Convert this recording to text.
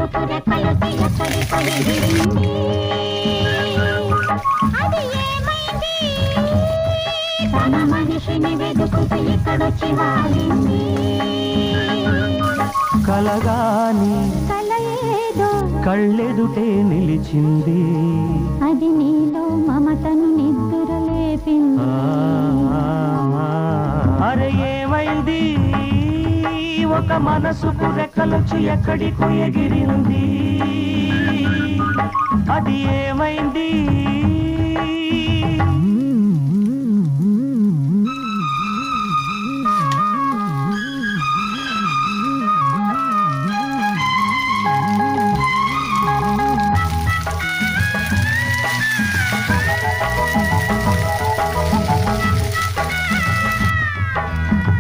మనసుకు రెక్కలొచ్చి ఎక్కడికో ఎగిరింది. అది ఏమైంది? తన మనిషిని వెతుకుతూ ఇక్కడొచ్చి వాలింది. కలగాని కల ఏదో కళ్ళెదుటే నిలిచింది. అది నీలో మమతను నిద్దురలేపింది. అరే ఏమైంది? ఒక మనసుకు రెక్కలొచ్చి ఎక్కడికో ఎగిరింది. అది ఏమైంది?